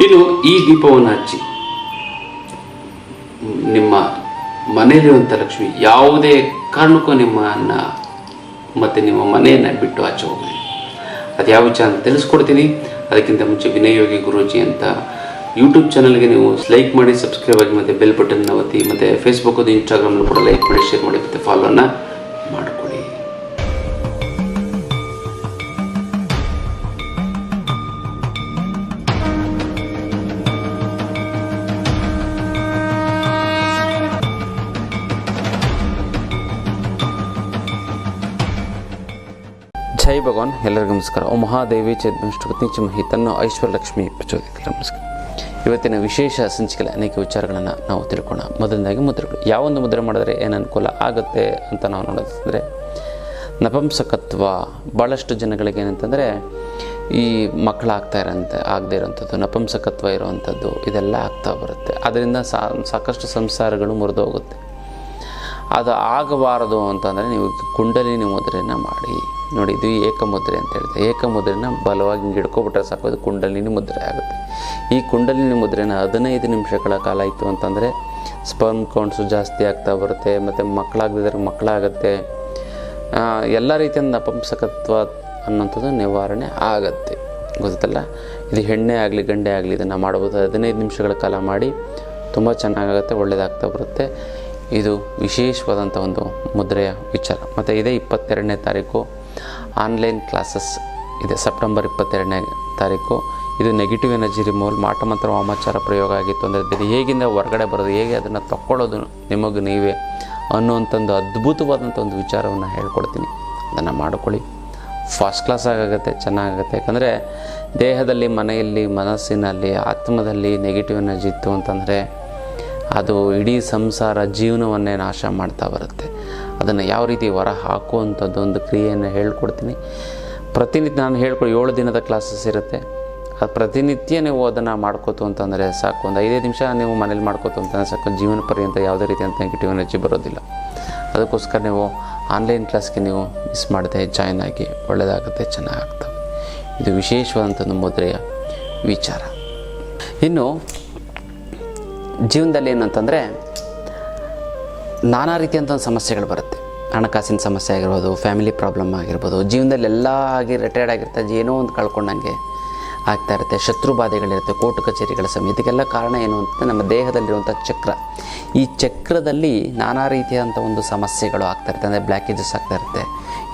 ಇನ್ನು ಈ ದೀಪವನ್ನು ಹಚ್ಚಿ ನಿಮ್ಮ ಮನೆಯಲ್ಲಿರುವಂಥ ಲಕ್ಷ್ಮಿ ಯಾವುದೇ ಕಾರಣಕ್ಕೂ ನಿಮ್ಮನ್ನು ಮತ್ತು ನಿಮ್ಮ ಮನೆಯನ್ನು ಬಿಟ್ಟು ಆಚೆ ಹೋಗಲಿ. ಅದು ಯಾವ ವಿಚಾರ ಅಂತ ತಿಳಿಸ್ಕೊಡ್ತೀನಿ. ಅದಕ್ಕಿಂತ ಮುಂಚೆ ವಿನಯ್ ಯೋಗಿ ಗುರೂಜಿ ಅಂತ ಯೂಟ್ಯೂಬ್ ಚಾನಲ್ಗೆ ನೀವು ಲೈಕ್ ಮಾಡಿ, ಸಬ್ಸ್ಕ್ರೈಬ್ ಆಗಿ, ಮತ್ತು ಬೆಲ್ ಬಟನ್ನ ಒತ್ತಿ, ಮತ್ತು ಫೇಸ್ಬುಕ್ ಅದು ಇನ್ಸ್ಟಾಗ್ರಾಮ್ನಲ್ಲೂ ಕೂಡ ಲೈಕ್ ಮಾಡಿ, ಶೇರ್ ಮಾಡಿ, ಮತ್ತು ಫಾಲೋನ ಮಾಡಿಕೊಳ್ಳಿ. ಜೈ ಭಗವಾನ್. ಎಲ್ಲರಿಗೂ ನಮಸ್ಕಾರ. ಓ ಮಹಾದೇವಿ ಚೇತನಷ್ಟುಮಹಿ ತನ್ನ ಐಶ್ವರ್ಯಲಕ್ಷ್ಮಿ ಪ್ರಚೋದಿತ. ನಮಸ್ಕಾರ. ಇವತ್ತಿನ ವಿಶೇಷ ಸಂಚಿಕೆಯಲ್ಲಿ ಅನೇಕ ವಿಚಾರಗಳನ್ನು ನಾವು ತಿಳ್ಕೊಳ್ಳೋಣ. ಮೊದಲನೇದಾಗಿ ಮುದ್ರೆಗಳು. ಯಾವೊಂದು ಮುದ್ರೆ ಮಾಡಿದ್ರೆ ಏನು ಅನುಕೂಲ ಆಗುತ್ತೆ ಅಂತ ನಾವು ನೋಡೋದಂದರೆ, ನಪುಂಸಕತ್ವ ಭಾಳಷ್ಟು ಜನಗಳಿಗೆ ಏನಂತಂದರೆ ಈ ಮಕ್ಕಳಾಗ್ತಾ ಆಗದೇ ಇರೋವಂಥದ್ದು, ನಪುಂಸಕತ್ವ ಇರುವಂಥದ್ದು, ಇದೆಲ್ಲ ಆಗ್ತಾ ಬರುತ್ತೆ. ಅದರಿಂದ ಸಾಕಷ್ಟು ಸಂಸಾರಗಳು ಮುರಿದು ಹೋಗುತ್ತೆ. ಅದು ಆಗಬಾರದು ಅಂತಂದರೆ ನೀವು ಕುಂಡಲಿನಿ ಮುದ್ರೆಯನ್ನು ಮಾಡಿ ನೋಡಿ. ಇದು ಏಕಮುದ್ರೆ ಅಂತ ಹೇಳ್ತಾರೆ. ಏಕಮುದ್ರೆನ ಬಲವಾಗಿ ಹಿಡ್ಕೊಬಿಟ್ರೆ ಸಾಕು, ಅದು ಕುಂಡಲಿನಿ ಮುದ್ರೆ ಆಗುತ್ತೆ. ಈ ಕುಂಡಲಿನಿ ಮುದ್ರೆನ 15 ನಿಮಿಷಗಳ ಕಾಲ ಇತ್ತು ಅಂತಂದರೆ ಸ್ಪರ್ಮ್ ಕೌಂಟ್ಸು ಜಾಸ್ತಿ ಆಗ್ತಾ ಬರುತ್ತೆ, ಮತ್ತು ಮಕ್ಕಳಾಗದಿದ್ರೆ ಮಕ್ಕಳಾಗುತ್ತೆ. ಎಲ್ಲ ರೀತಿಯ ನಪುಂಸಕತ್ವ ಅನ್ನೋಂಥದ್ದು ನಿವಾರಣೆ ಆಗುತ್ತೆ. ಗೊತ್ತಲ್ಲ, ಇದು ಹೆಣ್ಣೆ ಆಗಲಿ ಗಂಡೆ ಆಗಲಿ ಇದನ್ನು ಮಾಡ್ಬೋದು. 15 ನಿಮಿಷಗಳ ಕಾಲ ಮಾಡಿ ತುಂಬ ಚೆನ್ನಾಗಾಗುತ್ತೆ, ಒಳ್ಳೆಯದಾಗ್ತಾ ಬರುತ್ತೆ. ಇದು ವಿಶೇಷವಾದಂಥ ಒಂದು ಮುದ್ರೆಯ ವಿಚಾರ. ಮತ್ತು ಇದೇ 22ನೇ ತಾರೀಕು ಆನ್ಲೈನ್ ಕ್ಲಾಸಸ್ ಇದೆ. ಸೆಪ್ಟೆಂಬರ್ 22ನೇ ತಾರೀಕು. ಇದು ನೆಗೆಟಿವ್ ಎನರ್ಜಿ ರಿಮೂವಲ್, ಮಾಟ ಮಂತ್ರ ವಾಮಾಚಾರ ಪ್ರಯೋಗ ಆಗಿತ್ತು ಅಂದರೆ ಹೇಗಿಂದ ಹೊರಗಡೆ ಬರೋದು, ಹೇಗೆ ಅದನ್ನು ತಕ್ಕೊಳ್ಳೋದು ನಿಮಗೆ ನೀವೇ ಅನ್ನುವಂಥದ್ದು ಅದ್ಭುತವಾದಂಥ ಒಂದು ವಿಚಾರವನ್ನು ಹೇಳ್ಕೊಡ್ತೀನಿ. ಅದನ್ನು ಮಾಡ್ಕೊಳ್ಳಿ. ಫಸ್ಟ್ ಕ್ಲಾಸ್ ಆಗುತ್ತೆ, ಚೆನ್ನಾಗುತ್ತೆ. ಯಾಕಂದರೆ ದೇಹದಲ್ಲಿ, ಮನೆಯಲ್ಲಿ, ಮನಸ್ಸಿನಲ್ಲಿ, ಆತ್ಮದಲ್ಲಿ ನೆಗೆಟಿವ್ ಎನರ್ಜಿ ಇತ್ತು ಅಂತಂದರೆ ಅದು ಇಡೀ ಸಂಸಾರ ಜೀವನವನ್ನೇ ನಾಶ ಮಾಡ್ತಾ ಬರುತ್ತೆ. ಅದನ್ನು ಯಾವ ರೀತಿ ಹೊರ ಹಾಕುವಂಥದ್ದು ಒಂದು ಕ್ರಿಯೆಯನ್ನು ಹೇಳ್ಕೊಡ್ತೀನಿ. ಪ್ರತಿನಿತ್ಯ ನಾನು 7 ದಿನದ ಕ್ಲಾಸಸ್ ಇರುತ್ತೆ. ಅದು ಪ್ರತಿನಿತ್ಯ ನೀವು ಅದನ್ನು ಮಾಡ್ಕೋತು ಅಂತಂದರೆ ಸಾಕು. ಒಂದು 5 ನಿಮಿಷ ನೀವು ಮನೇಲಿ ಮಾಡ್ಕೋತು ಅಂತಂದರೆ ಸಾಕು. ಜೀವನ ಪರ್ಯಂತ ಯಾವುದೇ ರೀತಿಯಂಥ ನೆಗೆಟಿವ್ ಎನರ್ಜಿ ಬರೋದಿಲ್ಲ. ಅದಕ್ಕೋಸ್ಕರ ನೀವು ಆನ್ಲೈನ್ ಕ್ಲಾಸ್ಗೆ ನೀವು ಮಿಸ್ ಮಾಡದೆ ಜಾಯ್ನ್ ಆಗಿ, ಒಳ್ಳೆಯದಾಗುತ್ತೆ, ಚೆನ್ನಾಗಾಗ್ತವೆ. ಇದು ವಿಶೇಷವಾದಂಥದ್ದು ಮುದ್ರೆಯ ವಿಚಾರ. ಇನ್ನು ಜೀವನದಲ್ಲಿ ಏನು ಅಂತಂದರೆ ನಾನಾ ರೀತಿಯಂಥ ಸಮಸ್ಯೆಗಳು ಬರುತ್ತೆ. ಹಣಕಾಸಿನ ಸಮಸ್ಯೆ ಆಗಿರ್ಬೋದು, ಫ್ಯಾಮಿಲಿ ಪ್ರಾಬ್ಲಮ್ ಆಗಿರ್ಬೋದು, ಜೀವನದಲ್ಲಿ ಎಲ್ಲ ಆಗಿ ರಿಟೈರ್ಡ್ ಆಗಿರ್ತದೆ, ಏನೋ ಒಂದು ಕಳ್ಕೊಂಡಂಗೆ ಆಗ್ತಾ ಇರುತ್ತೆ. ಶತ್ರು ಬಾಧೆಗಳಿರುತ್ತೆ, ಕೋರ್ಟ್ ಕಚೇರಿಗಳ ಸಮಯ. ಇದಕ್ಕೆಲ್ಲ ಕಾರಣ ಏನು ಅಂತ ನಮ್ಮ ದೇಹದಲ್ಲಿರುವಂಥ ಚಕ್ರ. ಈ ಚಕ್ರದಲ್ಲಿ ನಾನಾ ರೀತಿಯಾದಂಥ ಒಂದು ಸಮಸ್ಯೆಗಳು ಆಗ್ತಾ ಇರುತ್ತೆ. ಅಂದರೆ ಬ್ಲ್ಯಾಕೇಜಸ್ ಆಗ್ತಾ ಇರುತ್ತೆ.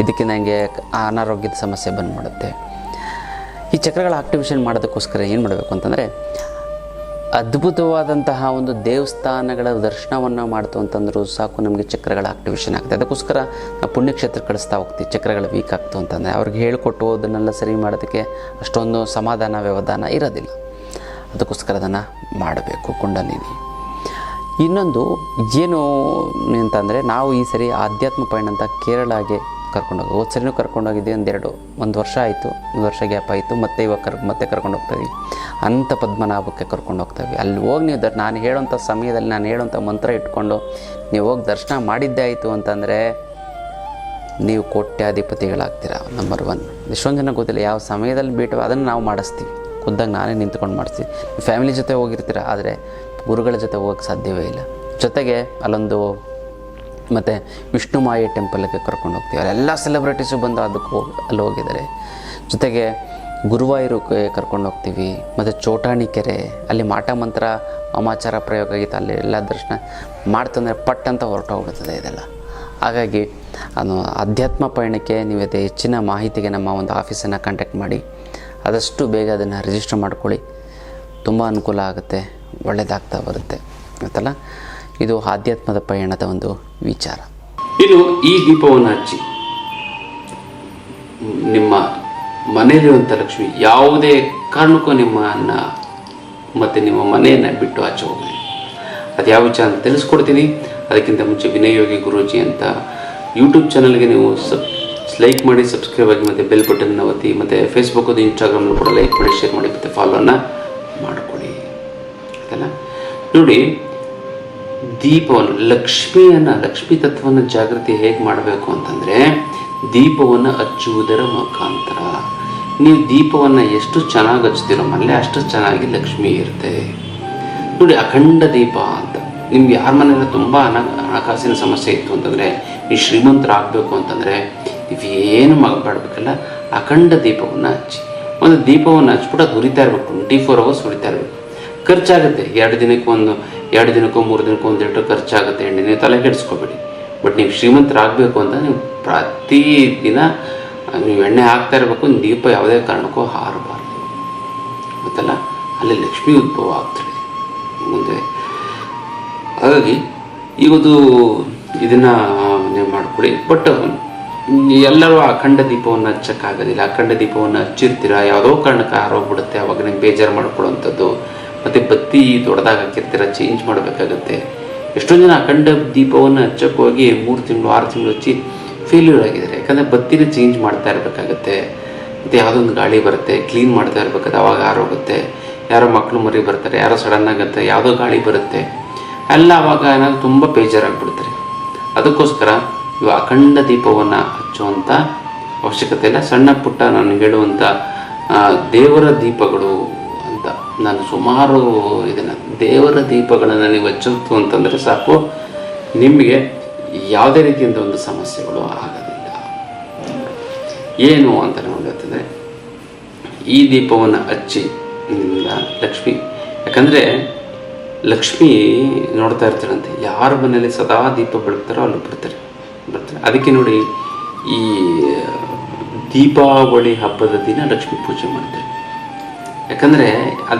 ಇದಕ್ಕೆ ನನಗೆ ಅನಾರೋಗ್ಯದ ಸಮಸ್ಯೆ ಬಂದುಬಿಡುತ್ತೆ. ಈ ಚಕ್ರಗಳ ಆಕ್ಟಿವೇಶನ್ ಮಾಡೋದಕ್ಕೋಸ್ಕರ ಏನು ಮಾಡಬೇಕು ಅಂತಂದರೆ, ಅದ್ಭುತವಾದಂತಹ ಒಂದು ದೇವಸ್ಥಾನಗಳ ದರ್ಶನವನ್ನು ಮಾಡ್ತು ಅಂತಂದರೂ ಸಾಕು, ನಮಗೆ ಚಕ್ರಗಳ ಆಕ್ಟಿವೇಶನ್ ಆಗುತ್ತೆ. ಅದಕ್ಕೋಸ್ಕರ ನಾವು ಪುಣ್ಯಕ್ಷೇತ್ರ ಕಳಿಸ್ತಾ ಹೋಗ್ತೀವಿ. ಚಕ್ರಗಳು ವೀಕ್ ಆಗ್ತು ಅಂತಂದರೆ ಅವ್ರಿಗೆ ಹೇಳ್ಕೊಟ್ಟು ಅದನ್ನೆಲ್ಲ ಸರಿ ಮಾಡೋದಕ್ಕೆ ಅಷ್ಟೊಂದು ಸಮಾಧಾನ ವ್ಯವಧಾನ ಇರೋದಿಲ್ಲ. ಅದಕ್ಕೋಸ್ಕರ ಅದನ್ನು ಮಾಡಬೇಕು. ಕುಂಡಲಿನಿ. ಇನ್ನೊಂದು ಏನು ಅಂತಂದರೆ, ನಾವು ಈ ಸರಿ ಆಧ್ಯಾತ್ಮ ಪಯಣ ಅಂತ ಕೇರಳಗೆ ಕರ್ಕೊಂಡೋಗಿ, ಹೋದ ಸರಿನೂ ಕರ್ಕೊಂಡೋಗಿದ್ದೆ. ಒಂದು ವರ್ಷ ಆಯಿತು, 1 ವರ್ಷ ಗ್ಯಾಪ್ ಆಯಿತು. ಮತ್ತು ಇವಾಗ ಮತ್ತೆ ಕರ್ಕೊಂಡು ಹೋಗ್ತಾಯಿದ್ವಿ. ಅನಂತ ಪದ್ಮನಾಭಕ್ಕೆ ಕರ್ಕೊಂಡು ಹೋಗ್ತಾಯಿದ್ವಿ. ಅಲ್ಲಿ ಹೋಗಿ ನೀವು ನಾನು ಹೇಳೋಂಥ ಸಮಯದಲ್ಲಿ ನಾನು ಹೇಳೋಂಥ ಮಂತ್ರ ಇಟ್ಕೊಂಡು ನೀವು ಹೋಗಿ ದರ್ಶನ ಮಾಡಿದ್ದೇ ಆಯಿತು ಅಂತಂದರೆ ನೀವು ಕೋಟ್ಯಾಧಿಪತಿಗಳಾಗ್ತೀರ. ನಂಬರ್ 1. ಎಷ್ಟೊಂದು ಜನ ಗೊತ್ತಿಲ್ಲ ಯಾವ ಸಮಯದಲ್ಲಿ ಬಿಟ್ಟು ಅದನ್ನು ನಾವು ಮಾಡಿಸ್ತೀವಿ. ಖುದ್ದಾಗಿ ನಾನೇ ನಿಂತ್ಕೊಂಡು ಮಾಡಿಸ್ತೀವಿ. ಫ್ಯಾಮಿಲಿ ಜೊತೆ ಹೋಗಿರ್ತೀರ, ಆದರೆ ಗುರುಗಳ ಜೊತೆ ಹೋಗೋಕ್ಕೆ ಸಾಧ್ಯವೇ ಇಲ್ಲ. ಜೊತೆಗೆ ಅಲ್ಲೊಂದು ಮತ್ತು ವಿಷ್ಣುಮಾಯಿ ಟೆಂಪಲ್ಗೆ ಕರ್ಕೊಂಡು ಹೋಗ್ತೀವಿ. ಅಲ್ಲೆಲ್ಲ ಸೆಲೆಬ್ರಿಟೀಸು ಬಂದು ಅಲ್ಲಿ ಹೋಗಿದ್ದಾರೆ. ಜೊತೆಗೆ ಗುರುವಾಯೂರಿಗೆ ಕರ್ಕೊಂಡು ಹೋಗ್ತೀವಿ. ಮತ್ತು ಚೋಟಾಣಿ ಕೆರೆ, ಅಲ್ಲಿ ಮಾಟ ಮಂತ್ರ ವಾಮಾಚಾರ ಪ್ರಯೋಗ ಆಗಿತ್ತು. ಅಲ್ಲಿ ಎಲ್ಲ ದರ್ಶನ ಮಾಡ್ತಂದರೆ ಪಟ್ ಅಂತ ಹೊರಟೋಗ್ಬಿಡ್ತದೆ ಇದೆಲ್ಲ. ಹಾಗಾಗಿ ಅಧ್ಯಾತ್ಮ ಪಯಣಕ್ಕೆ ನೀವು ಹೆಚ್ಚಿನ ಮಾಹಿತಿಗೆ ನಮ್ಮ ಒಂದು ಆಫೀಸನ್ನು ಕಾಂಟ್ಯಾಕ್ಟ್ ಮಾಡಿ. ಆದಷ್ಟು ಬೇಗ ಅದನ್ನು ರಿಜಿಸ್ಟರ್ ಮಾಡ್ಕೊಳ್ಳಿ. ತುಂಬ ಅನುಕೂಲ ಆಗುತ್ತೆ, ಒಳ್ಳೆಯದಾಗ್ತಾ ಬರುತ್ತೆ. ಗೊತ್ತಲ್ಲ, ಇದು ಆಧ್ಯಾತ್ಮದ ಪಯಣದ ಒಂದು ವಿಚಾರ. ಇನ್ನು ಈ ದೀಪವನ್ನು ಹಚ್ಚಿ ನಿಮ್ಮ ಮನೆಯಲ್ಲಿರುವಂಥ ಲಕ್ಷ್ಮಿ ಯಾವುದೇ ಕಾರಣಕ್ಕೂ ನಿಮ್ಮನ್ನು ಮತ್ತು ನಿಮ್ಮ ಮನೆಯನ್ನು ಬಿಟ್ಟು ಆಚೆ ಹೋಗಲಿ. ಅದು ಯಾವ ವಿಚಾರ ಅಂತ ತಿಳಿಸ್ಕೊಡ್ತೀನಿ. ಅದಕ್ಕಿಂತ ಮುಂಚೆ ವಿನಯ್ ಯೋಗಿ ಗುರೂಜಿ ಅಂತ ಯೂಟ್ಯೂಬ್ ಚಾನಲ್ಗೆ ನೀವು ಲೈಕ್ ಮಾಡಿ, ಸಬ್ಸ್ಕ್ರೈಬ್ ಆಗಿ, ಮತ್ತು ಬೆಲ್ ಬಟನ್ನ ಒತ್ತಿ, ಮತ್ತು ಫೇಸ್ಬುಕ್ ಅದು ಇನ್ಸ್ಟಾಗ್ರಾಮ್ನಲ್ಲೂ ಕೂಡ ಲೈಕ್ ಮಾಡಿ, ಶೇರ್ ಮಾಡಿ, ಮತ್ತು ಫಾಲೋನ ಮಾಡಿಕೊಡಿ. ಅದಲ್ಲ ನೋಡಿ, ದೀಪವನ್ನು ಲಕ್ಷ್ಮೀ ತತ್ವವನ್ನು ಜಾಗೃತಿ ಹೇಗೆ ಮಾಡಬೇಕು ಅಂತಂದರೆ, ದೀಪವನ್ನು ಹಚ್ಚುವುದರ ಮುಖಾಂತರ. ನೀವು ದೀಪವನ್ನು ಎಷ್ಟು ಚೆನ್ನಾಗಿ ಹಚ್ತೀರೋ ಮನೇಲಿ ಅಷ್ಟು ಚೆನ್ನಾಗಿ ಲಕ್ಷ್ಮಿ ಇರುತ್ತೆ ನೋಡಿ. ಅಖಂಡ ದೀಪ ಅಂತ ನಿಮ್ಗೆ ಯಾರ ಮನೆಯಲ್ಲ ತುಂಬ ಹಣಕಾಸಿನ ಸಮಸ್ಯೆ ಇತ್ತು ಅಂತಂದರೆ, ನೀವು ಶ್ರೀಮಂತರಾಗಬೇಕು ಅಂತಂದರೆ ನೀವೇನು ಮಾಡಬೇಕಲ್ಲ, ಅಖಂಡ ದೀಪವನ್ನು ಹಚ್ಚಿ. ಒಂದು ದೀಪವನ್ನು ಹಚ್ಬಿಟ್ಟು ಅದು ಉರಿತಾ ಇರಬೇಕು, 24 hours ಉರಿತಾ ಇರಬೇಕು. ಖರ್ಚಾಗುತ್ತೆ, 2 ದಿನಕ್ಕೂ 3 ದಿನಕ್ಕೂ 1 ಲೀಟ್ರ್ ಖರ್ಚಾಗುತ್ತೆ ಎಣ್ಣೆ, ನೀವು ತಲೆ ಕೆಡಿಸ್ಕೋಬೇಡಿ. ಬಟ್ ನೀವು ಶ್ರೀಮಂತರಾಗಬೇಕು ಅಂತ ನೀವು ಪ್ರತಿದಿನ ನೀವು ಎಣ್ಣೆ ಹಾಕ್ತಾ ಇರಬೇಕು. ದೀಪ ಯಾವುದೇ ಕಾರಣಕ್ಕೂ ಹಾರಬಾರ್ದು ಗೊತ್ತಲ್ಲ, ಅಲ್ಲಿ ಲಕ್ಷ್ಮಿ ಉದ್ಭವ ಆಗ್ತಾಳೆ ಮುಂದೆ. ಹಾಗಾಗಿ ಇವತ್ತು ಇದನ್ನು ನೀವು ಮಾಡಿಕೊಡಿ. ಬಟ್ ಎಲ್ಲರೂ ಅಖಂಡ ದೀಪವನ್ನು ಹಚ್ಚಕ್ಕಾಗೋದಿಲ್ಲ. ಅಖಂಡ ದೀಪವನ್ನು ಹಚ್ಚಿರ್ತೀರ, ಯಾವುದೋ ಕಾರಣಕ್ಕೆ ಆರೋಗ್ಬಿಡುತ್ತೆ, ಅವಾಗ ನೀವು ಬೇಜಾರು ಮಾಡ್ಕೊಳ್ಳೋವಂಥದ್ದು. ಮತ್ತು ಬತ್ತಿ ದೊಡ್ಡದಾಗಿ ಹಾಕಿರ್ತೀರ, ಚೇಂಜ್ ಮಾಡಬೇಕಾಗತ್ತೆ. ಎಷ್ಟೊಂದು ಜನ ಅಖಂಡ ದೀಪವನ್ನು ಹಚ್ಚಕ್ಕೆ ಹೋಗಿ 3 ತಿಂಗಳು 6 ತಿಂಗಳು ಹಚ್ಚಿ ಫೇಲ್ಯೂರ್ ಆಗಿದ್ದಾರೆ. ಯಾಕಂದರೆ ಬತ್ತಿನ ಚೇಂಜ್ ಮಾಡ್ತಾ ಇರಬೇಕಾಗತ್ತೆ. ಮತ್ತು ಯಾವುದೋ ಒಂದು ಗಾಳಿ ಬರುತ್ತೆ, ಕ್ಲೀನ್ ಮಾಡ್ತಾ ಇರಬೇಕಾದ್ರೆ ಅವಾಗ ಆರೋಗುತ್ತೆ. ಯಾರೋ ಮಕ್ಕಳು ಮರಿ ಬರ್ತಾರೆ, ಯಾರೋ ಸಡನ್ನಾಗತ್ತೆ, ಯಾವುದೋ ಗಾಳಿ ಬರುತ್ತೆ, ಎಲ್ಲ ಅವಾಗ ಏನಾದ್ರು ತುಂಬ ಬೇಜಾರಾಗಿಬಿಡ್ತಾರೆ. ಅದಕ್ಕೋಸ್ಕರ ಇವು ಅಖಂಡ ದೀಪವನ್ನು ಹಚ್ಚುವಂಥ ಅವಶ್ಯಕತೆ ಇಲ್ಲ. ಸಣ್ಣ ಪುಟ್ಟ ನಾನು ಹೇಳುವಂಥ ದೇವರ ದೀಪಗಳು ಅಂತ ನಾನು ಸುಮಾರು ಇದನ್ನು ದೇವರ ದೀಪಗಳನ್ನು ನೀವು ಹಚ್ಚೋದು ಅಂತಂದರೆ ಸಾಕು, ನಿಮಗೆ ಯಾವುದೇ ರೀತಿಯಿಂದ ಒಂದು ಸಮಸ್ಯೆಗಳು ಆಗೋದಿಲ್ಲ. ಏನು ಅಂತ ನೋಡತ್ತಂದರೆ, ಈ ದೀಪವನ್ನು ಹಚ್ಚಿ ಲಕ್ಷ್ಮಿ, ಯಾಕಂದರೆ ಲಕ್ಷ್ಮಿ ನೋಡ್ತಾ ಇರ್ತಾರಂತೆ, ಯಾರ ಮನೆಯಲ್ಲಿ ಸದಾ ದೀಪ ಬೆಳಗ್ತಾರೋ ಅಲ್ಲಿ ಬರ್ತಾರೆ. ಅದಕ್ಕೆ ನೋಡಿ, ಈ ದೀಪಾವಳಿ ಹಬ್ಬದ ದಿನ ಲಕ್ಷ್ಮಿ ಪೂಜೆ ಮಾಡ್ತಾರೆ. ಯಾಕಂದರೆ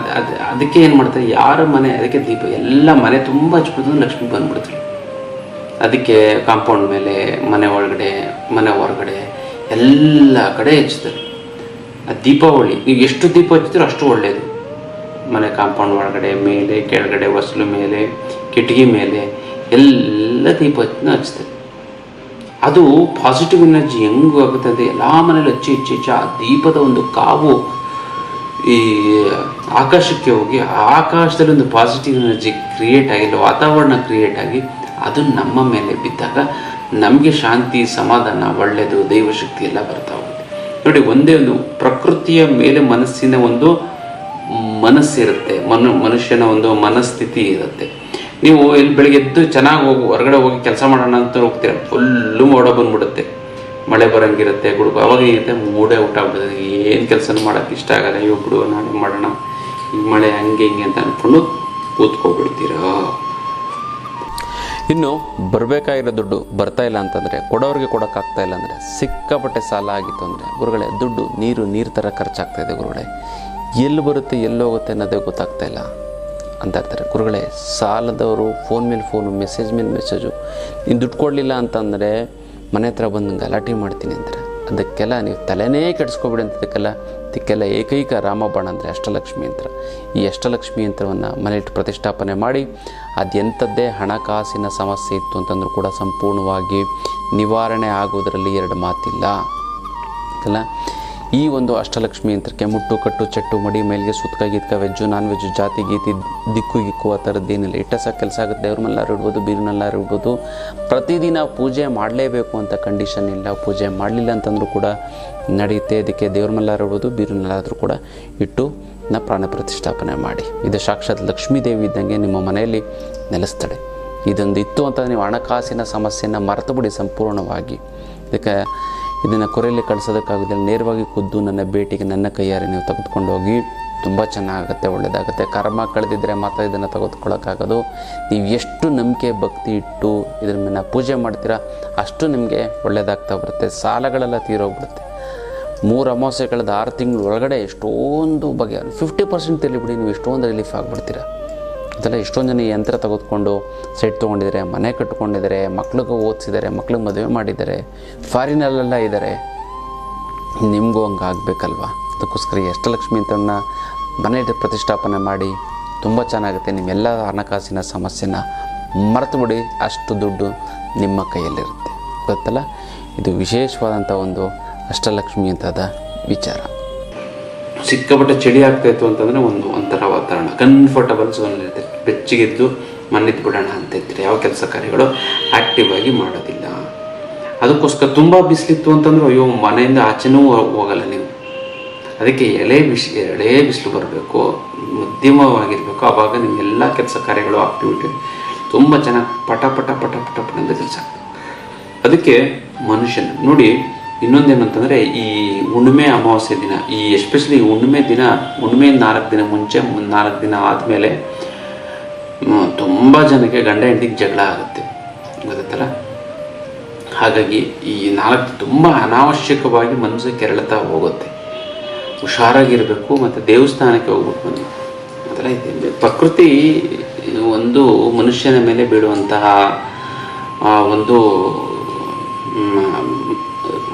ಅದಕ್ಕೆ ಏನು ಮಾಡ್ತಾರೆ, ಯಾರ ಮನೆ ಅದಕ್ಕೆ ದೀಪ ಎಲ್ಲ ಮನೆ ತುಂಬ ಹಚ್ಬಿಡ್ತಾರೆ, ಲಕ್ಷ್ಮಿ ಬಂದ್ಬಿಡ್ತಾರೆ. ಅದಕ್ಕೆ ಕಾಂಪೌಂಡ್ ಮೇಲೆ, ಮನೆ ಒಳಗಡೆ, ಮನೆ ಹೊರಗಡೆ ಎಲ್ಲ ಕಡೆ ಹಚ್ತಾರೆ. ಆ ದೀಪಾವಳಿ ನೀವು ಎಷ್ಟು ದೀಪ ಹಚ್ತೀರೋ ಅಷ್ಟು ಒಳ್ಳೆಯದು. ಮನೆ ಕಾಂಪೌಂಡ್ ಒಳಗಡೆ, ಮೇಲೆ, ಕೆಳಗಡೆ, ಹೊಸಲು ಮೇಲೆ, ಕಿಟಕಿ ಮೇಲೆ ಎಲ್ಲ ದೀಪ ಹಚ್ತಾರೆ. ಅದು ಪಾಸಿಟಿವ್ ಎನರ್ಜಿ ಹೆಂಗೂ ಆಗುತ್ತೆ ಅಂದರೆ ಎಲ್ಲ ಮನೇಲಿ ಹಚ್ಚಿ ಆ ದೀಪದ ಒಂದು ಕಾವು ಈ ಆಕಾಶಕ್ಕೆ ಹೋಗಿ ಆಕಾಶದಲ್ಲಿ ಒಂದು ಪಾಸಿಟಿವ್ ಎನರ್ಜಿ ಕ್ರಿಯೇಟ್ ಆಗಿ, ವಾತಾವರಣ ಕ್ರಿಯೇಟ್ ಆಗಿ ಅದು ನಮ್ಮ ಮೇಲೆ ಬಿದ್ದಾಗ ನಮಗೆ ಶಾಂತಿ, ಸಮಾಧಾನ, ಒಳ್ಳೆಯದು, ದೈವಶಕ್ತಿ ಎಲ್ಲ ಬರ್ತಾ ಹೋಗುತ್ತೆ. ನೋಡಿ, ಒಂದೇ ಒಂದು ಪ್ರಕೃತಿಯ ಮೇಲೆ ಮನಸ್ಸಿನ ಒಂದು ಮನಸ್ಸಿರುತ್ತೆ, ಮನುಷ್ಯನ ಒಂದು ಮನಸ್ಥಿತಿ ಇರುತ್ತೆ. ನೀವು ಇಲ್ಲಿ ಬೆಳಿಗ್ಗೆ ಎದ್ದು ಚೆನ್ನಾಗಿ ಹೊರಗಡೆ ಹೋಗಿ ಕೆಲಸ ಮಾಡೋಣ ಅಂತ ಹೋಗ್ತೀರ, ಫುಲ್ಲು ಮೋಡ ಬಂದ್ಬಿಡುತ್ತೆ, ಮಳೆ ಬರೋಂಗಿರುತ್ತೆ, ಗುಡುಗು, ಅವಾಗ ಏನಿರುತ್ತೆ, ಮೂಡೇ ಊಟ ಆಗ್ಬಿಡುತ್ತೆ, ಏನು ಕೆಲಸನೂ ಮಾಡೋಕ್ಕೆ ಇಷ್ಟ ಆಗಲ್ಲ. ಇವಾಗ ಬಿಡು, ನಾಳೆ ಮಾಡೋಣ, ಈಗ ಮಳೆ ಹಂಗೆ ಹಿಂಗೆ ಅಂತ ಅಂದ್ಕೊಂಡು ಕೂತ್ಕೊಬಿಡ್ತೀರಾ. ಇನ್ನು ಬರಬೇಕಾಗಿರೋ ದುಡ್ಡು ಬರ್ತಾ ಇಲ್ಲ ಅಂತಂದರೆ, ಕೊಡೋರಿಗೆ ಕೊಡೋಕ್ಕಾಗ್ತಾ ಇಲ್ಲ ಅಂದರೆ, ಸಿಕ್ಕಾಪಟ್ಟೆ ಸಾಲ ಆಗಿತ್ತು ಅಂದರೆ, ಗುರುಗಳೇ ದುಡ್ಡು ನೀರು ಥರ ಖರ್ಚಾಗ್ತಾಯಿದೆ ಗುರುಗಳೇ, ಎಲ್ಲಿ ಬರುತ್ತೆ ಎಲ್ಲಿ ಹೋಗುತ್ತೆ ಅನ್ನೋದೇ ಗೊತ್ತಾಗ್ತಾ ಇಲ್ಲ ಅಂತ ಇರ್ತಾರೆ. ಗುರುಗಳೇ, ಸಾಲದವರು ಫೋನ್ ಮೇಲೆ ಫೋನು, ಮೆಸೇಜ್ ಮೇಲೆ ಮೆಸೇಜು, ನೀನು ದುಡ್ಡು ಕೊಡಲಿಲ್ಲ ಅಂತಂದರೆ ಮನೆ ಹತ್ರ ಬಂದು ಗಲಾಟೆ ಮಾಡ್ತೀನಿ ಅಂತಾರೆ. ಅದಕ್ಕೆಲ್ಲ ನೀವು ತಲೆನೇ ಕೆಡಿಸ್ಕೊಬಿಡಿ ಅಂತ. ಅದಕ್ಕೆಲ್ಲ ಏಕೈಕ ರಾಮಬಾಣ ಅಂದರೆ ಅಷ್ಟಲಕ್ಷ್ಮಿ ಯಂತ್ರ. ಈ ಅಷ್ಟಲಕ್ಷ್ಮಿ ಯಂತ್ರವನ್ನು ಮನೆಯಿಟ್ಟು ಪ್ರತಿಷ್ಠಾಪನೆ ಮಾಡಿ, ಅದೆಂಥದ್ದೇ ಹಣಕಾಸಿನ ಸಮಸ್ಯೆ ಇತ್ತು ಅಂತಂದ್ರೂ ಕೂಡ ಸಂಪೂರ್ಣವಾಗಿ ನಿವಾರಣೆ ಆಗುವುದರಲ್ಲಿ 2 ಮಾತಿಲ್ಲ ಅಲ್ಲ. ಈ ಒಂದು ಅಷ್ಟಲಕ್ಷ್ಮಿ ಯಂತ್ರಕ್ಕೆ ಮುಟ್ಟು, ಕಟ್ಟು, ಚೆಟ್ಟು, ಮಡಿ, ಮೇಲ್ಗೆ, ಸುತ್ಕ, ಗೀತ್ಕ, ವೆಜ್ಜು, ನಾನ್ ವೆಜ್ಜು, ಜಾತಿ ಗೀತಿ, ದಿಕ್ಕು ಗಿಕ್ಕು ಆ ಥರದ್ದೇನಿಲ್ಲ. ಇಟ್ಟ ಕೆಲಸ ಆಗುತ್ತೆ. ದೇವ್ರ ಮೇಲಾರು ಇಡ್ಬೋದು, ಬೀರಿನಲ್ಲಾರು ಇಡ್ಬೋದು. ಪ್ರತಿದಿನ ಪೂಜೆ ಮಾಡಲೇಬೇಕು ಅಂತ ಕಂಡೀಷನ್ ಇಲ್ಲ. ಪೂಜೆ ಮಾಡಲಿಲ್ಲ ಅಂತಂದ್ರೂ ಕೂಡ ನಡೆಯುತ್ತೆ. ಅದಕ್ಕೆ ದೇವ್ರ ಮೇಲಾರು ಇಡ್ಬೋದು, ಬೀರಿನಲ್ಲಾದರೂ ಕೂಡ ಇಟ್ಟು ಪ್ರಾಣ ಪ್ರತಿಷ್ಠಾಪನೆ ಮಾಡಿ. ಇದು ಸಾಕ್ಷಾತ್ ಲಕ್ಷ್ಮೀ ದೇವಿ ಇದ್ದಂಗೆ ನಿಮ್ಮ ಮನೆಯಲ್ಲಿ ನೆಲೆಸ್ತಾಳೆ. ಇದೊಂದು ಇತ್ತು ಅಂತ ನೀವು ಹಣಕಾಸಿನ ಸಮಸ್ಯೆಯನ್ನು ಮರೆತು ಬಿಡಿ ಸಂಪೂರ್ಣವಾಗಿ. ಅದಕ್ಕೆ ಇದನ್ನು ಕೊರೆಯಲ್ಲಿ ಕಳಿಸೋದಕ್ಕಾಗೋದಿಲ್ಲ. ನೇರವಾಗಿ ಖುದ್ದು ನನ್ನ ಭೇಟಿಗೆ ನನ್ನ ಕೈಯಾರೆ ನೀವು ತೆಗೆದುಕೊಂಡು ಹೋಗಿ, ತುಂಬ ಚೆನ್ನಾಗುತ್ತೆ, ಒಳ್ಳೆಯದಾಗುತ್ತೆ. ಕರ್ಮ ಕಳೆದಿದ್ದರೆ ಮಾತ್ರ ಇದನ್ನು ತೆಗೆದುಕೊಳ್ಳೋಕ್ಕಾಗೋದು. ನೀವು ಎಷ್ಟು ನಂಬಿಕೆ ಭಕ್ತಿ ಇಟ್ಟು ಇದ್ರ ಮೇಲೆ ಪೂಜೆ ಮಾಡ್ತೀರಾ ಅಷ್ಟು ನಿಮಗೆ ಒಳ್ಳೆಯದಾಗ್ತಾ ಬರುತ್ತೆ. ಸಾಲಗಳೆಲ್ಲ ತೀರೋಗ್ಬಿಡುತ್ತೆ. 3 ಅಮಾವಾಸ್ಯೆ ಕಳೆದ 6 ತಿಂಗಳು ಒಳಗಡೆ ಎಷ್ಟೊಂದು ಬಗೆಯ 50% ತಿಳಿಬಿಡಿ, ನೀವು ಎಷ್ಟೊಂದು ರಿಲೀಫ್ ಆಗಿಬಿಡ್ತೀರ. ಅದೆಲ್ಲ ಎಷ್ಟೊಂದು ಜನ ಈ ಯಂತ್ರ ತೆಗೆದುಕೊಂಡು ಸೈಟ್ ತೊಗೊಂಡಿದ್ದಾರೆ, ಮನೆ ಕಟ್ಕೊಂಡಿದ್ದಾರೆ, ಮಕ್ಳಿಗೆ ಓದಿಸಿದ್ದಾರೆ, ಮಕ್ಳಿಗೆ ಮದುವೆ ಮಾಡಿದ್ದಾರೆ, ಫಾರಿನಲ್ಲೆಲ್ಲ ಇದ್ದಾರೆ. ನಿಮಗೂ ಹಂಗೆ ಆಗಬೇಕಲ್ವ. ಅದಕ್ಕೋಸ್ಕರ ಈ ಅಷ್ಟಲಕ್ಷ್ಮಿ ಯಂತ್ರನ ಮನೆಯಲ್ಲಿ ಪ್ರತಿಷ್ಠಾಪನೆ ಮಾಡಿ, ತುಂಬ ಚೆನ್ನಾಗುತ್ತೆ. ನಿಮ್ಮೆಲ್ಲ ಹಣಕಾಸಿನ ಸಮಸ್ಯೆನ ಮರೆತು ಬಿಡಿ, ಅಷ್ಟು ದುಡ್ಡು ನಿಮ್ಮ ಕೈಯಲ್ಲಿರುತ್ತೆ. ಗೊತ್ತಲ್ಲ, ಇದು ವಿಶೇಷವಾದಂಥ ಒಂದು ಅಷ್ಟಲಕ್ಷ್ಮಿ ಅಂತದ ವಿಚಾರ. ಸಿಕ್ಕಾಪಟ್ಟೆ ಚಳಿ ಆಗ್ತಾಯಿತ್ತು ಅಂತಂದರೆ ಒಂಥರ ವಾತಾವರಣ, ಕಂಫರ್ಟಬಲ್ ಝೋನ್ ಇರ್ತೀರಿ. ಬೆಚ್ಚಗಿದ್ದು ಮನೆದ್ದು ಬಿಡೋಣ ಅಂತ ಇರ್ತೀರಿ. ಯಾವ ಕೆಲಸ ಕಾರ್ಯಗಳು ಆ್ಯಕ್ಟಿವ್ ಆಗಿ ಮಾಡೋದಿಲ್ಲ. ಅದಕ್ಕೋಸ್ಕರ ತುಂಬ ಬಿಸಿಲಿತ್ತು ಅಂತಂದ್ರೆ ಅಯ್ಯೋ ಮನೆಯಿಂದ ಆಚೆನೂ ಹೋಗಲ್ಲ ನೀವು. ಅದಕ್ಕೆ ಎಳೆ ಬಿಸಿಲು ಬರಬೇಕು, ಮಧ್ಯಮವಾಗಿರಬೇಕು. ಆವಾಗ ನಿಮ್ಮೆಲ್ಲ ಕೆಲಸ ಕಾರ್ಯಗಳು ಆಕ್ಟಿವಿಟಿ ತುಂಬ ಚೆನ್ನಾಗಿ ಪಟ ಪಟ ಪಟ ಪಟ ಪಟ ಅಂತ ಕೆಲಸ ಆಗ್ತದೆ. ಅದಕ್ಕೆ ಮನುಷ್ಯನ ನೋಡಿ ಇನ್ನೊಂದೇನು ಅಂತಂದರೆ, ಈ ಹುಣ್ಣಿಮೆ ಅಮಾವಾಸ್ಯೆ ದಿನ, ಈ ಎಸ್ಪೆಷಲಿ ಹುಣ್ಣಿಮೆ ದಿನ, ಹುಣ್ಣಿಮೆ 4 ದಿನ ಮುಂಚೆ 4 ದಿನ ಆದಮೇಲೆ ತುಂಬ ಜನಕ್ಕೆ ಗಂಡ ಹೆಂಡತಿಗೆ ಜಗಳ ಆಗುತ್ತೆ, ಗೊತ್ತಲ್ಲ. ಹಾಗಾಗಿ ಈ 4 ತುಂಬ ಅನಾವಶ್ಯಕವಾಗಿ ಮನಸ್ಸು ಕೆರಳುತ್ತಾ ಹೋಗುತ್ತೆ. ಹುಷಾರಾಗಿರಬೇಕು. ಮತ್ತು ದೇವಸ್ಥಾನಕ್ಕೆ ಹೋಗ್ಬೇಕು ಬನ್ನಿ ಅದೆಲ್ಲ ಇದೆ. ಪ್ರಕೃತಿ ಒಂದು ಮನುಷ್ಯನ ಮೇಲೆ ಬೀಳುವಂತಹ ಒಂದು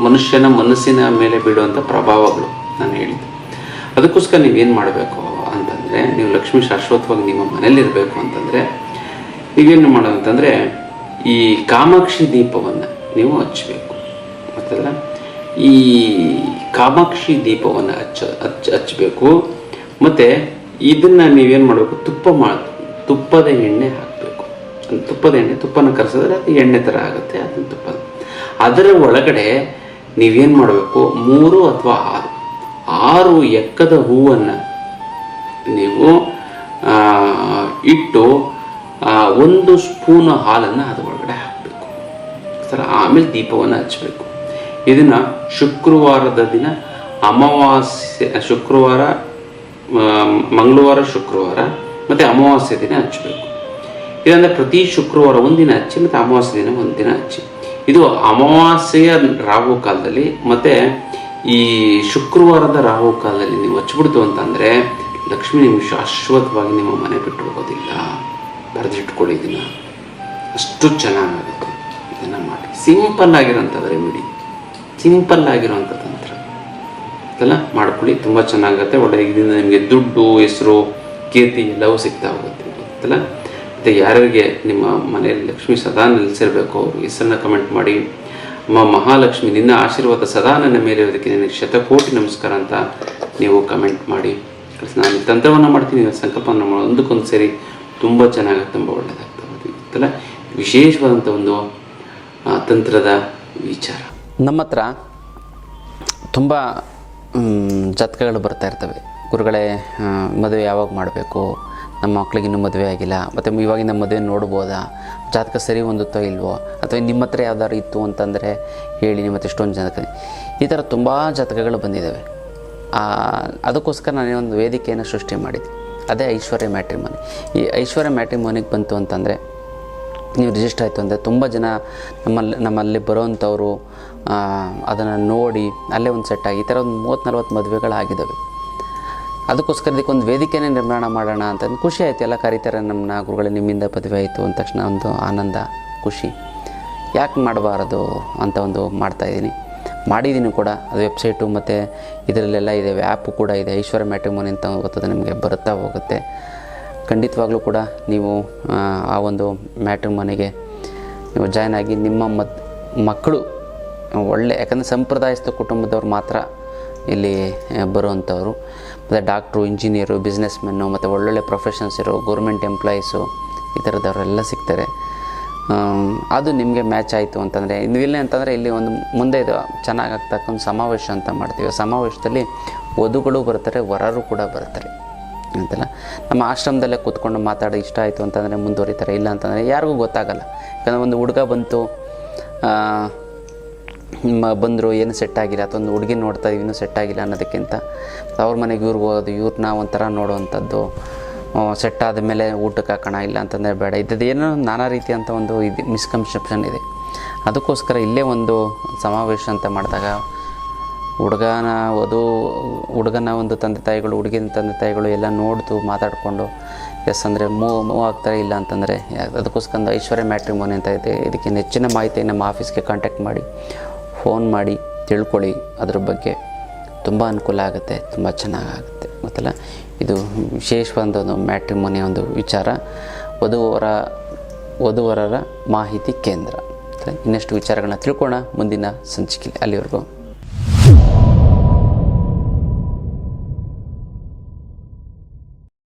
ಮನುಷ್ಯನ ಮನಸ್ಸಿನ ಮೇಲೆ ಬೀಳುವಂಥ ಪ್ರಭಾವಗಳು ನಾನು ಹೇಳಿದ್ದೆ. ಅದಕ್ಕೋಸ್ಕರ ನೀವೇನು ಮಾಡಬೇಕು ಅಂತಂದರೆ, ನೀವು ಲಕ್ಷ್ಮೀ ಶಾಶ್ವತವಾಗಿ ನಿಮ್ಮ ಮನೇಲಿರಬೇಕು ಅಂತಂದರೆ ನೀವೇನು ಮಾಡೋದಂತಂದರೆ, ಈ ಕಾಮಾಕ್ಷಿ ದೀಪವನ್ನು ನೀವು ಹಚ್ಚಬೇಕು. ಮತ್ತಲ್ಲ ಈ ಕಾಮಾಕ್ಷಿ ದೀಪವನ್ನು ಹಚ್ಚಬೇಕು. ಮತ್ತು ಇದನ್ನು ನೀವೇನು ಮಾಡಬೇಕು, ತುಪ್ಪದ ಎಣ್ಣೆ ಹಾಕಬೇಕು. ತುಪ್ಪದ ಎಣ್ಣೆ, ತುಪ್ಪನ ಕರೆಸಿದ್ರೆ ಅದು ಎಣ್ಣೆ ಥರ ಆಗುತ್ತೆ. ಅದನ್ನು ತುಪ್ಪದ ಅದರ ಒಳಗಡೆ ನೀವೇನು ಮಾಡಬೇಕು, 3 ಅಥವಾ 6 ಎಕ್ಕದ ಹೂವನ್ನು ನೀವು ಇಟ್ಟು 1 ಸ್ಪೂನ್ ಹಾಲನ್ನು ಅದರ ಒಳಗಡೆ ಹಾಕಬೇಕು ಸರ್. ಆಮೇಲೆ ದೀಪವನ್ನು ಹಚ್ಚಬೇಕು. ಇದನ್ನು ಶುಕ್ರವಾರದ ದಿನ, ಅಮಾವಾಸ್ಯೆ ಶುಕ್ರವಾರ, ಮಂಗಳವಾರ, ಶುಕ್ರವಾರ ಮತ್ತು ಅಮಾವಾಸ್ಯೆ ದಿನ ಹಚ್ಚಬೇಕು. ಇದಂದರೆ ಪ್ರತಿ ಶುಕ್ರವಾರ ಒಂದಿನ ಹಚ್ಚಿ ಮತ್ತು ಅಮಾವಾಸ್ಯೆ ದಿನ ಒಂದಿನ ಹಚ್ಚಿ. ಇದು ಅಮಾವಾಸ್ಯೆಯ ರಾಹು ಕಾಲದಲ್ಲಿ ಮತ್ತು ಈ ಶುಕ್ರವಾರದ ರಾಹು ಕಾಲದಲ್ಲಿ ನೀವು ಹಚ್ಬಿಡ್ತು ಅಂತಂದರೆ ಲಕ್ಷ್ಮಿ ನಿಮ್ಗೆ ಶಾಶ್ವತವಾಗಿ ನಿಮ್ಮ ಮನೆ ಬಿಟ್ಟು ಹೋಗೋದಿಲ್ಲ. ಬರೆದಿಟ್ಕೊಳ್ಳಿ ಇದನ್ನು, ಅಷ್ಟು ಚೆನ್ನಾಗಾಗುತ್ತೆ. ಇದನ್ನು ಮಾಡಿ ಸಿಂಪಲ್ ಆಗಿರೋಂಥದ್ದು ರೆಮಿಡಿ, ಸಿಂಪಲ್ ಆಗಿರೋಂಥ ತಂತ್ರ ಅದೆಲ್ಲ ಮಾಡ್ಕೊಳ್ಳಿ. ತುಂಬ ಚೆನ್ನಾಗುತ್ತೆ. ಒಳ್ಳೆ ಇದರಿಂದ ನಿಮಗೆ ದುಡ್ಡು, ಹೆಸರು, ಕೀರ್ತಿ ಎಲ್ಲವೂ ಸಿಗ್ತಾ ಹೋಗುತ್ತೆ ಗೊತ್ತಲ್ಲ. ಮತ್ತು ಯಾರ್ಯಾರಿಗೆ ನಿಮ್ಮ ಮನೆಯಲ್ಲಿ ಲಕ್ಷ್ಮಿ ಸದಾ ನೆಲೆಸಿರಬೇಕು ಅವರು ಹೆಸರನ್ನ ಕಮೆಂಟ್ ಮಾಡಿ. ಅಮ್ಮ ಮಹಾಲಕ್ಷ್ಮಿ ನಿನ್ನ ಆಶೀರ್ವಾದ ಸದಾ ನನ್ನ ಮೇಲೆ ಇರೋದಕ್ಕೆ ನಿನಗೆ ಶತಕೋಟಿ ನಮಸ್ಕಾರ ಅಂತ ನೀವು ಕಮೆಂಟ್ ಮಾಡಿ. ನಾನು ತಂತ್ರವನ್ನು ಮಾಡ್ತೀನಿ, ಸಂಕಲ್ಪವನ್ನು ಮಾಡಿ ಒಂದಕ್ಕೊಂದು ಸೇರಿ ತುಂಬ ಚೆನ್ನಾಗಿ ತುಂಬ ಒಳ್ಳೆಯದಾಗ್ತಾ ಗೊತ್ತಲ್ಲ. ವಿಶೇಷವಾದಂಥ ಒಂದು ತಂತ್ರದ ವಿಚಾರ. ನಮ್ಮ ಹತ್ರ ತುಂಬ ಜಾತಕಗಳು ಬರ್ತಾ ಇರ್ತವೆ. ಗುರುಗಳೇ, ಮದುವೆ ಯಾವಾಗ ಮಾಡಬೇಕು, ನಮ್ಮ ಮಕ್ಳಿಗೆ ಇನ್ನೂ ಮದುವೆ ಆಗಿಲ್ಲ, ಮತ್ತು ಇವಾಗಿನ ಮದುವೆ ನೋಡ್ಬೋದಾ, ಜಾತಕ ಸರಿ ಹೊಂದುತ್ತೋ ಇಲ್ವೋ, ಅಥವಾ ನಿಮ್ಮ ಹತ್ರ ಯಾವ್ದಾದ್ರು ಇತ್ತು ಅಂತಂದರೆ ಹೇಳಿ, ನಿಮ್ಮ ಹತ್ರ ಇಷ್ಟೊಂದು ಜಾತಕ. ಈ ಥರ ತುಂಬ ಜಾತಕಗಳು ಬಂದಿದ್ದಾವೆ. ಅದಕ್ಕೋಸ್ಕರ ನಾನೇ ಒಂದು ವೇದಿಕೆಯನ್ನು ಸೃಷ್ಟಿ ಮಾಡಿದ್ದೆ, ಅದೇ ಐಶ್ವರ್ಯ ಮ್ಯಾಟ್ರಿಮೋನಿ. ಈ ಐಶ್ವರ್ಯ ಮ್ಯಾಟ್ರಿಮೋನಿಗೆ ಬಂತು ಅಂತಂದರೆ, ನೀವು ರಿಜಿಸ್ಟರ್ ಆಯಿತು ಅಂದರೆ ತುಂಬ ಜನ ನಮ್ಮಲ್ಲಿ ಬರೋವಂಥವ್ರು ಅದನ್ನು ನೋಡಿ ಅಲ್ಲೇ ಒಂದು ಸೆಟ್ ಆಗಿ ಈ ಥರ ಒಂದು 30-40 ಮದುವೆಗಳಾಗಿದ್ದಾವೆ. ಅದಕ್ಕೋಸ್ಕರ ಇದಕ್ಕೊಂದು ವೇದಿಕೆನೇ ನಿರ್ಮಾಣ ಮಾಡೋಣ ಅಂತ ಖುಷಿ ಆಯಿತು. ಎಲ್ಲ ಕರೀತಾರೆ ನಮ್ಮನ್ನ, ಗುರುಗಳೇ ನಿಮ್ಮಿಂದ ಮದುವೆ ಆಯಿತು ಅಂದ ತಕ್ಷಣ ಒಂದು ಆನಂದ, ಖುಷಿ. ಯಾಕೆ ಮಾಡಬಾರದು ಅಂತ ಒಂದು ಮಾಡ್ತಾಯಿದ್ದೀನಿ, ಮಾಡಿದ್ದೀನಿ ಕೂಡ. ಅದು ವೆಬ್ಸೈಟು ಮತ್ತು ಇದರಲ್ಲೆಲ್ಲ ಇದೆ, ಆ್ಯಪು ಕೂಡ ಇದೆ. ಐಶ್ವರ್ಯ ಮ್ಯಾಟ್ರಿಮೋನಿ ಅಂತ ಗೊತ್ತದೆ, ನಿಮಗೆ ಬರುತ್ತಾ ಹೋಗುತ್ತೆ. ಖಂಡಿತವಾಗ್ಲೂ ಕೂಡ ನೀವು ಆ ಒಂದು ಮ್ಯಾಟ್ರಿಮೋನಿಗೆ ನೀವು ಜಾಯ್ನ್ ಆಗಿ ನಿಮ್ಮ ಮಕ್ಕಳು ಒಳ್ಳೆ, ಯಾಕಂದರೆ ಸಂಪ್ರದಾಯಸ್ಥ ಕುಟುಂಬದವ್ರು ಮಾತ್ರ ಇಲ್ಲಿ ಬರುವಂಥವ್ರು. ಮತ್ತು ಡಾಕ್ಟ್ರು, ಇಂಜಿನಿಯರು, ಬಿಸ್ನೆಸ್ ಮೆನ್ನು ಮತ್ತು ಒಳ್ಳೊಳ್ಳೆ ಪ್ರೊಫೆಷನ್ಸ್ ಇರೋ ಗೌರ್ಮೆಂಟ್ ಎಂಪ್ಲಾಯೀಸು ಈ ಥರದವರೆಲ್ಲ ಸಿಗ್ತಾರೆ. ಅದು ನಿಮಗೆ ಮ್ಯಾಚ್ ಆಯಿತು ಅಂತಂದರೆ, ಇಲ್ಲ ಅಂತಂದರೆ ಇಲ್ಲಿ ಒಂದು ಮುಂದೆ ಇದು ಚೆನ್ನಾಗಿ ಆಗ್ತಕ್ಕಂಥ ಸಮಾವೇಶ ಅಂತ ಮಾಡ್ತೀವಿ. ಸಮಾವೇಶದಲ್ಲಿ ವಧುಗಳು ಬರ್ತಾರೆ, ವರರು ಕೂಡ ಬರ್ತಾರೆ ಅಂತಲ್ಲ. ನಮ್ಮ ಆಶ್ರಮದಲ್ಲೇ ಕೂತ್ಕೊಂಡು ಮಾತಾಡೋ ಇಷ್ಟ ಆಯಿತು ಅಂತಂದರೆ ಮುಂದುವರಿತಾರೆ, ಇಲ್ಲ ಅಂತಂದರೆ ಯಾರಿಗೂ ಗೊತ್ತಾಗಲ್ಲ. ಯಾಕಂದರೆ ಒಂದು ಹುಡುಗ ಬಂದರು ಏನು ಸೆಟ್ ಆಗಿಲ್ಲ, ಅಥವಾ ಒಂದು ಹುಡುಗಿ ನೋಡ್ತಾ ಇನ್ನೂ ಸೆಟ್ ಆಗಿಲ್ಲ ಅನ್ನೋದಕ್ಕಿಂತ ಅವ್ರ ಮನೆಗೆ ಇವ್ರಿಗೆ ಹೋಗೋದು, ಇವ್ರನ್ನ ಒಂಥರ ನೋಡುವಂಥದ್ದು, ಸೆಟ್ ಆದಮೇಲೆ ಊಟಕ್ಕೆ ಹಾಕೋಣ, ಇಲ್ಲ ಅಂತಂದರೆ ಬೇಡ, ಇದ್ದದ್ದು ಏನೋ ನಾನಾ ರೀತಿಯಂಥ ಒಂದು ಮಿಸ್ಕನ್ಸೆಪ್ಷನ್ ಇದೆ. ಅದಕ್ಕೋಸ್ಕರ ಇಲ್ಲೇ ಒಂದು ಸಮಾವೇಶ ಅಂತ ಮಾಡಿದಾಗ ಹುಡುಗನ ಒಂದು ತಂದೆ ತಾಯಿಗಳು, ಹುಡುಗಿನ ತಂದೆ ತಾಯಿಗಳು ಎಲ್ಲ ನೋಡ್ತು ಮಾತಾಡಿಕೊಂಡು ಎಸ್ ಅಂದರೆ ಮೂವ್ ಆಗ್ತಾರೆ, ಇಲ್ಲ ಅಂತಂದರೆ. ಅದಕ್ಕೋಸ್ಕರ ಒಂದು ಐಶ್ವರ್ಯ ಮ್ಯಾಟ್ರಿಮೋನಿ ಅಂತ ಇದೆ. ಇದಕ್ಕೆ ಹೆಚ್ಚಿನ ಮಾಹಿತಿ ನಮ್ಮ ಆಫೀಸ್ಗೆ ಕಾಂಟ್ಯಾಕ್ಟ್ ಮಾಡಿ, ಫೋನ್ ಮಾಡಿ ತಿಳ್ಕೊಳ್ಳಿ. ಅದ್ರ ಬಗ್ಗೆ ತುಂಬ ಅನುಕೂಲ ಆಗುತ್ತೆ, ತುಂಬ ಚೆನ್ನಾಗಾಗುತ್ತೆ ಗೊತ್ತಲ್ಲ. ಇದು ವಿಶೇಷವಾದ ಒಂದು ಮ್ಯಾಟ್ರಿಮೋನಿ ಒಂದು ವಿಚಾರ, ವಧುವರರ ಮಾಹಿತಿ ಕೇಂದ್ರ. ಇನ್ನಷ್ಟು ವಿಚಾರಗಳನ್ನ ತಿಳ್ಕೊಳ್ಳೋಣ ಮುಂದಿನ ಸಂಚಿಕೆಯಲ್ಲಿ. ಅಲ್ಲಿವರೆಗೂ